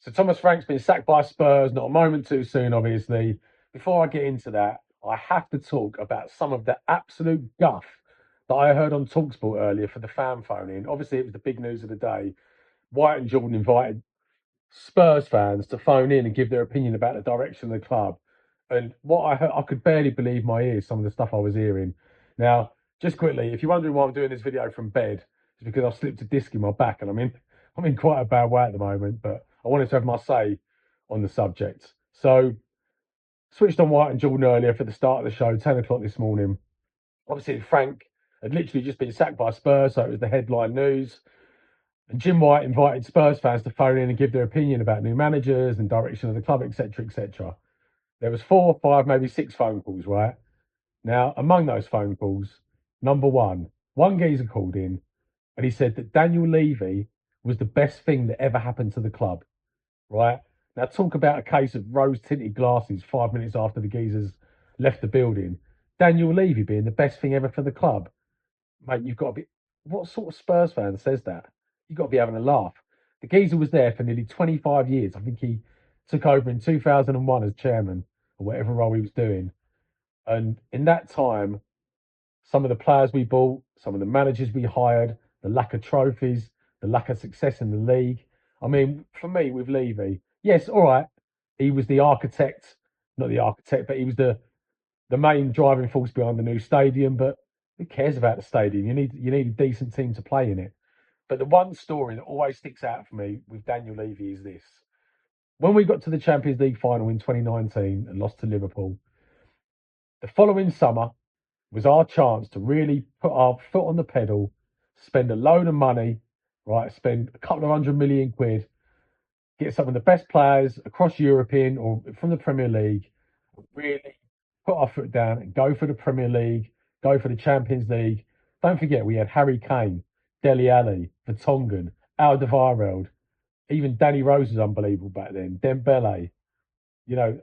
So Thomas Frank's been sacked by Spurs, not a moment too soon, obviously. Before I get into that, I have to talk about some of the absolute guff that I heard on Talksport earlier for the fan phone in. Obviously, it was the big news of the day. White and Jordan invited Spurs fans to phone in and give their opinion about the direction of the club. And what I heard, I could barely believe my ears, some of the stuff I was hearing. Now, just quickly, if you're wondering why I'm doing this video from bed, it's because I've slipped a disc in my back and I'm in quite a bad way at the moment, but I wanted to have my say on the subject. So, switched on White and Jordan earlier for the start of the show, 10 o'clock this morning. Obviously, Frank had literally just been sacked by Spurs, so it was the headline news. And Jim White invited Spurs fans to phone in and give their opinion about new managers and direction of the club, etc., etc. There was 4, 5, maybe 6 phone calls, right? Now, among those phone calls, number one geezer called in and he said that Daniel Levy was the best thing that ever happened to the club, right? Now, talk about a case of rose-tinted glasses 5 minutes after the geezers left the building. Daniel Levy being the best thing ever for the club. Mate, you've got to be. What sort of Spurs fan says that? You've got to be having a laugh. The geezer was there for nearly 25 years. I think he took over in 2001 as chairman or whatever role he was doing. And in that time, some of the players we bought, some of the managers we hired, the lack of trophies, the lack of success in the league. I mean, for me, with Levy, yes, all right, he was the architect, not the architect, but he was the main driving force behind the new stadium. But who cares about the stadium? You need a decent team to play in it. But the one story that always sticks out for me with Daniel Levy is this: when we got to the Champions League final in 2019 and lost to Liverpool, the following summer was our chance to really put our foot on the pedal, spend a load of money, right? Spend a couple of 100 million quid, get some of the best players across European or from the Premier League, really put our foot down and go for the Premier League, go for the Champions League. Don't forget, we had Harry Kane, Dele Alli, Vertonghen, Alderweireld, even Danny Rose was unbelievable back then, Dembele.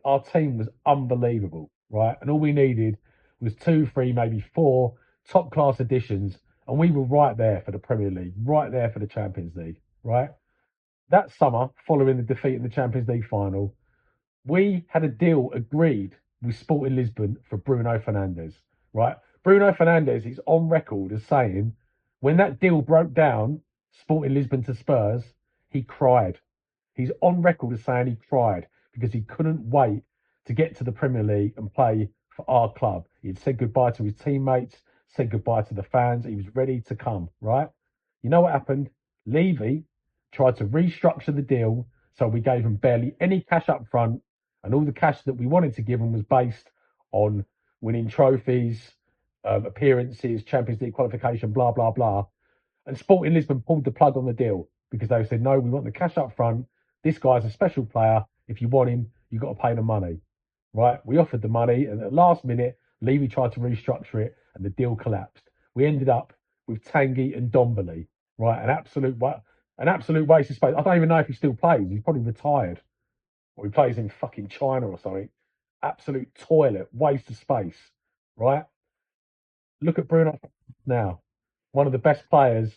Our team was unbelievable, right? And all we needed was 2, 3, maybe 4 top class additions, and we were right there for the Premier League, right there for the Champions League, right? That summer, following the defeat in the Champions League final, we had a deal agreed with Sporting Lisbon for Bruno Fernandes, right? Bruno Fernandes is on record as saying when that deal broke down, Sporting Lisbon to Spurs, he cried. He's on record as saying he cried because he couldn't wait to get to the Premier League and play for our club. He'd said goodbye to his teammates, said goodbye to the fans. He was ready to come, right? You know what happened? Levy tried to restructure the deal so we gave him barely any cash up front, and all the cash that we wanted to give him was based on winning trophies, appearances, Champions League qualification, blah, blah, blah. And Sporting Lisbon pulled the plug on the deal because they said, no, we want the cash up front. This guy's a special player. If you want him, you've got to pay the money, right? We offered the money, and at the last minute, Levy tried to restructure it, and the deal collapsed. We ended up with Tanguy and Dombele, right? An absolute waste of space. I don't even know if he still plays. He's probably retired, or he plays in fucking China or something. Absolute toilet, waste of space, right? Look at Bruno now, one of the best players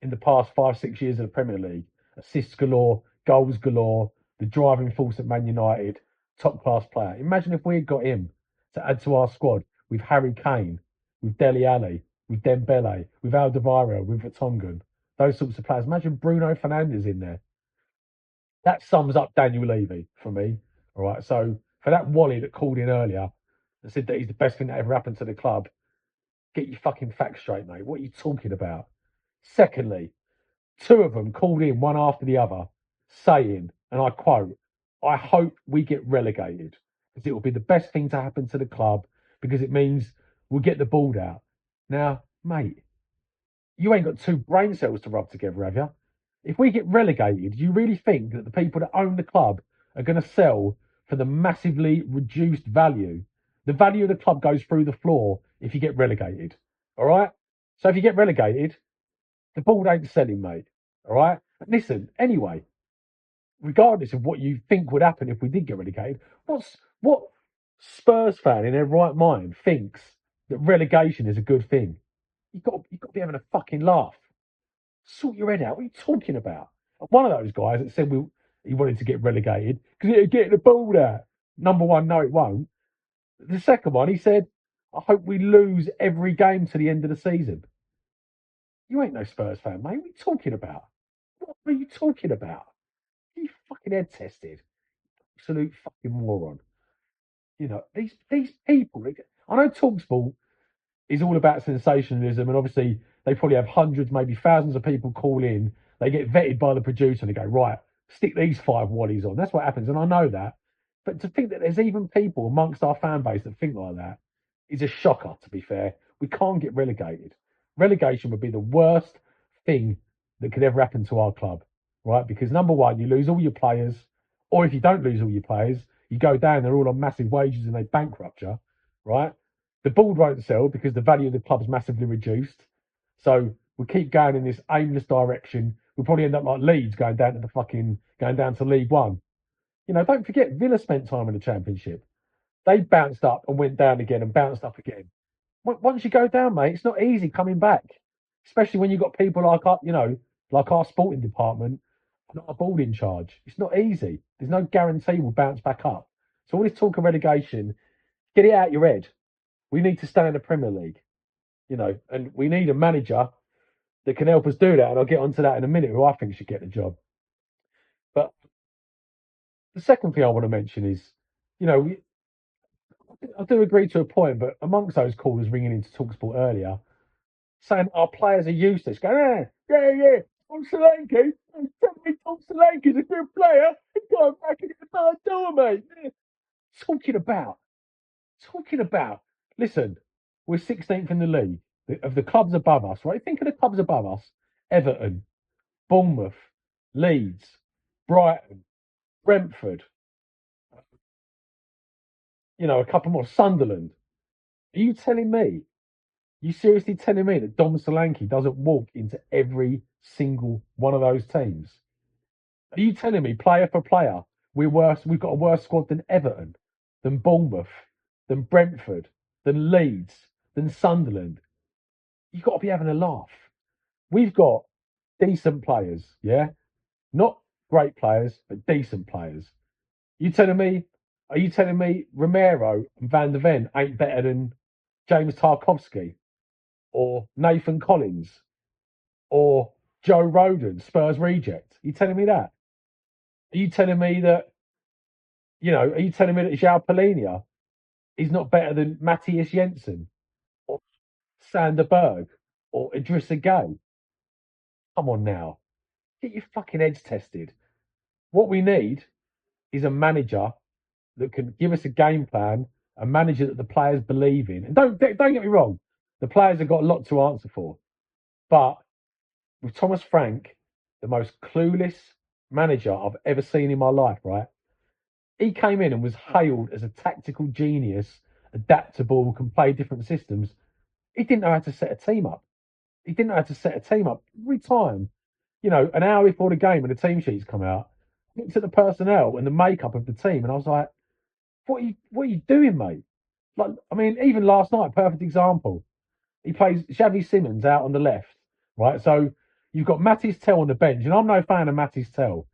in the past 5, 6 years of the Premier League. Assists galore, goals galore, the driving force at Man United, top class player. Imagine if we had got him to add to our squad with Harry Kane, with Dele Alli, with Dembele, with Alderweireld, with Vertonghen, those sorts of players. Imagine Bruno Fernandes in there. That sums up Daniel Levy for me. All right. So for that Wally that called in earlier and said that he's the best thing that ever happened to the club, get your fucking facts straight, mate. What are you talking about? Secondly, 2 of them called in one after the other saying, and I quote, I hope we get relegated because it will be the best thing to happen to the club because it means we'll get the ball out. Now, mate, you ain't got 2 brain cells to rub together, have you? If we get relegated, do you really think that the people that own the club are going to sell for the massively reduced value? The value of the club goes through the floor if you get relegated. All right? So if you get relegated, the ball ain't selling, mate. All right? Listen, anyway, regardless of what you think would happen if we did get relegated, what Spurs fan in their right mind thinks that relegation is a good thing? You've got to be having a fucking laugh. Sort your head out. What are you talking about? And one of those guys that said he wanted to get relegated because it'd get the ball out. Number one, no, it won't. The second one, he said, I hope we lose every game to the end of the season. You ain't no Spurs fan, mate. What are you talking about? What are you talking about? You fucking head tested. Absolute fucking moron. You know, these people, I know Talksport is all about sensationalism, and obviously they probably have hundreds, maybe thousands of people call in. They get vetted by the producer and they go, right, stick these five waddies on. That's what happens, and I know that. But to think that there's even people amongst our fan base that think like that is a shocker, to be fair. We can't get relegated. Relegation would be the worst thing that could ever happen to our club, right? Because number one, you lose all your players, or if you don't lose all your players, you go down, they're all on massive wages and they bankrupt you, right? The board won't sell because the value of the club's massively reduced. So we keep going in this aimless direction. We'll probably end up like Leeds going down to League One. You know, don't forget Villa spent time in the Championship. They bounced up and went down again and bounced up again. Once you go down, mate, it's not easy coming back, especially when you've got people like like our sporting department, not a board in charge. It's not easy. There's no guarantee we'll bounce back up. So all this talk of relegation, get it out your head. We need to stay in the Premier League, and we need a manager that can help us do that. And I'll get onto that in a minute, who I think should get the job. But the second thing I want to mention is, you know, we, I do agree to a point, but amongst those callers ringing into Talksport earlier, saying our players are useless, going, yeah, Tom Solanke, tell me Tom Solanke's a good player, he's going back into the bar door, mate. Yeah. Talking about, talking about, listen, we're 16th in the league of the clubs above us, right? Think of the clubs above us: Everton, Bournemouth, Leeds, Brighton, Brentford, a couple more, Sunderland. Are you telling me? You seriously telling me that Dom Solanke doesn't walk into every single one of those teams? Are you telling me, player for player, we're worse? We've got a worse squad than Everton, than Bournemouth, than Brentford, than Leeds, than Sunderland? You've got to be having a laugh. We've got decent players, yeah, not great players, but decent players. You telling me? Are you telling me Romero and Van der Ven ain't better than James Tarkowski or Nathan Collins or Joe Roden, Spurs reject? Are you telling me that? Are you telling me that, are you telling me that João Palhinha is not better than Matthias Jensen or Sander Berg or Idrissa Gay? Come on now. Get your fucking heads tested. What we need is a manager that can give us a game plan, a manager that the players believe in. And don't get me wrong, the players have got a lot to answer for. But with Thomas Frank, the most clueless manager I've ever seen in my life, right? He came in and was hailed as a tactical genius, adaptable, can play different systems. He didn't know how to set a team up. He didn't know how to set a team up. Every time, an hour before the game when the team sheets come out, I looked at the personnel and the makeup of the team, and I was like, what are you doing, mate? Like, I mean, even last night, perfect example. He plays Xavi Simons out on the left, right? So you've got Mattis Tell on the bench, and I'm no fan of Mattis Tell,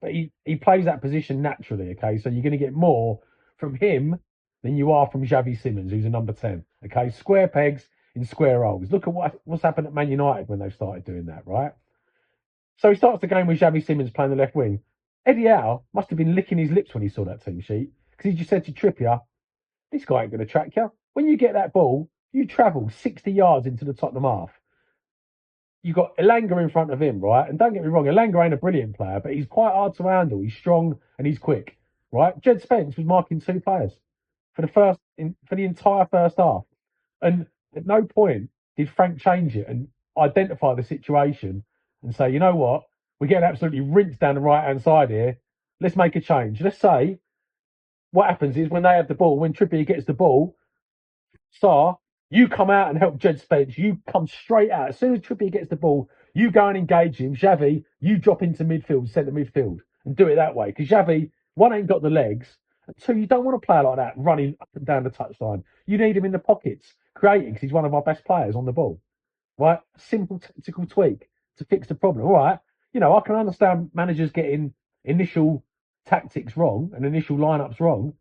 but he plays that position naturally, okay? So you're going to get more from him than you are from Xavi Simons, who's a number 10, okay? Square pegs in square holes. Look at what's happened at Man United when they've started doing that, right? So he starts the game with Xavi Simons playing the left wing. Eddie Howe must have been licking his lips when he saw that team sheet, because he just said to Trippier, this guy ain't going to track you. When you get that ball, you travel 60 yards into the Tottenham half. You've got Elanga in front of him, right? And don't get me wrong, Elanga ain't a brilliant player, but he's quite hard to handle. He's strong and he's quick, right? Jed Spence was marking two players for the entire first half. And at no point did Frank change it and identify the situation and say, you know what, we're getting absolutely rinsed down the right hand side here. Let's make a change. Let's say what happens is when they have the ball, when Trippier gets the ball, Sar, you come out and help Jed Spence. You come straight out. As soon as Trippier gets the ball, you go and engage him. Xavi, you drop into midfield, centre midfield, and do it that way. Because Xavi, one, ain't got the legs, and two, you don't want to play like that, running up and down the touchline. You need him in the pockets, creating, because he's one of our best players on the ball. Right? Simple tactical tweak to fix the problem. All right. I can understand managers getting initial tactics wrong and initial lineups wrong.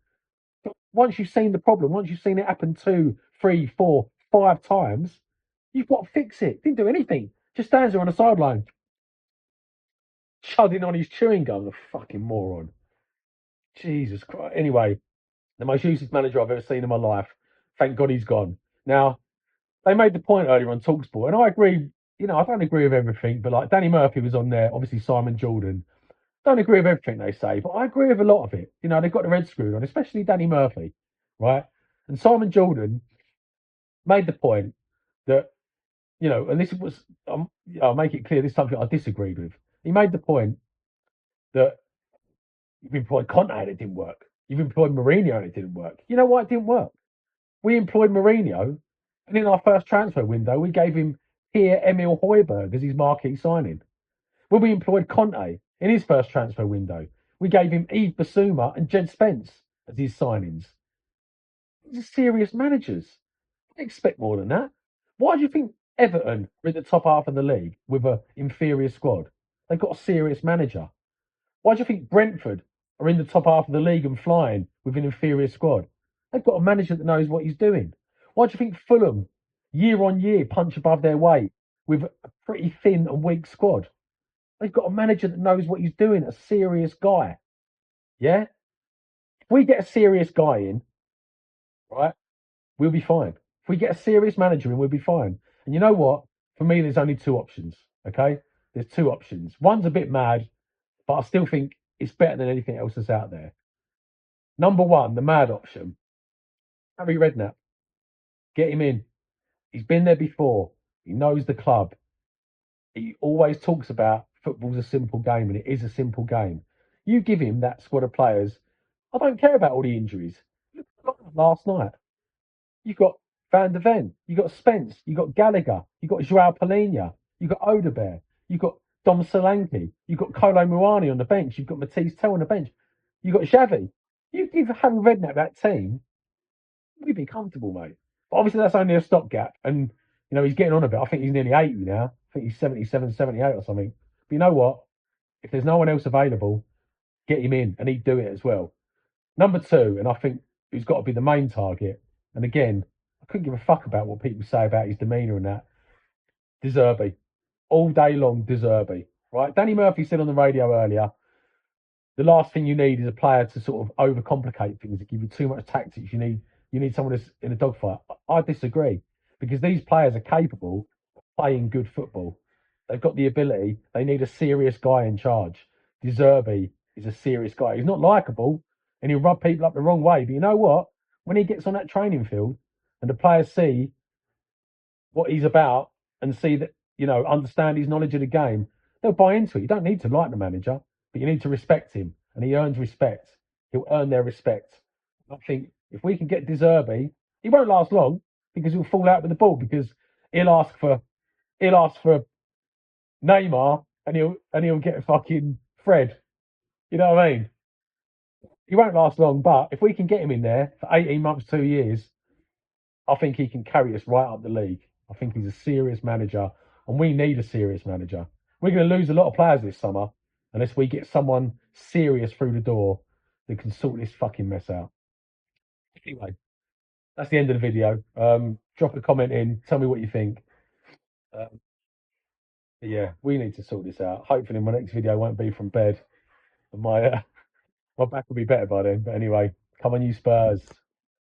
But once you've seen the problem, once you've seen it happen 2, 3, 4, 5 times, you've got to fix it. Didn't do anything. Just stands there on the sideline, chugging on his chewing gum. The fucking moron. Jesus Christ. Anyway, the most useless manager I've ever seen in my life. Thank God he's gone. Now, they made the point earlier on Talksport, and I agree. I don't agree with everything, but like Danny Murphy was on there, obviously Simon Jordan. Don't agree with everything they say, but I agree with a lot of it. They've got the red screwed on, especially Danny Murphy, right? And Simon Jordan made the point that, and this was, I'll make it clear, this is something I disagreed with. He made the point that you've employed Conte and it didn't work. You've employed Mourinho and it didn't work. You know why it didn't work? We employed Mourinho, and in our first transfer window, we gave him Pierre-Emile Højbjerg as his marquee signing. When we employed Conte in his first transfer window, we gave him Yves Bissouma and Jed Spence as his signings. These are serious managers. I expect more than that. Why do you think Everton are in the top half of the league with an inferior squad? They've got a serious manager. Why do you think Brentford are in the top half of the league and flying with an inferior squad? They've got a manager that knows what he's doing. Why do you think Fulham, year on year, punch above their weight with a pretty thin and weak squad? They've got a manager that knows what he's doing, a serious guy. Yeah? If we get a serious guy in, right, we'll be fine. If we get a serious manager in, we'll be fine. And you know what? For me, there's only two options. Okay? There's two options. One's a bit mad, but I still think it's better than anything else that's out there. Number one, the mad option. Harry Redknapp. Get him in. He's been there before. He knows the club. He always talks about football's a simple game, and it is a simple game. You give him that squad of players. I don't care about all the injuries. Last night, you've got Van der Ven, you've got Spence, you've got Gallagher, you've got Joao Palhinha, you've got Odebear, you've got Dom Solanke, you've got Kolo Muani on the bench, you've got Matisse Tell on the bench, you've got Xavi. You give Harry Redknapp that team, we'd be comfortable, mate. But obviously, that's only a stopgap. And, he's getting on a bit. I think he's nearly 80 now. I think he's 77, 78 or something. But you know what? If there's no one else available, get him in and he'd do it as well. Number two, and I think who's got to be the main target, and again, I couldn't give a fuck about what people say about his demeanour and that. De Zerbi. All day long, De Zerbi. Right? Danny Murphy said on the radio earlier, the last thing you need is a player to sort of overcomplicate things, to give you too much tactics. You need someone that's in a dogfight. I disagree, because these players are capable of playing good football. They've got the ability. They need a serious guy in charge. De Zerbi is a serious guy. He's not likable, and he'll rub people up the wrong way. But you know what? When he gets on that training field and the players see what he's about and see that, understand his knowledge of the game, they'll buy into it. You don't need to like the manager, but you need to respect him, and he earns respect. He'll earn their respect. I think if we can get De Zerbi, he won't last long, because he'll fall out with the ball, because he'll ask for Neymar, and he'll get fucking Fred. You know what I mean? He won't last long, but if we can get him in there for 18 months, 2 years, I think he can carry us right up the league. I think he's a serious manager, and we need a serious manager. We're going to lose a lot of players this summer unless we get someone serious through the door that can sort this fucking mess out. Anyway, that's the end of the video. Drop a comment in. Tell me what you think. Um, yeah, we need to sort this out. Hopefully, my next video won't be from bed, and my back will be better by then. But anyway, come on, you Spurs.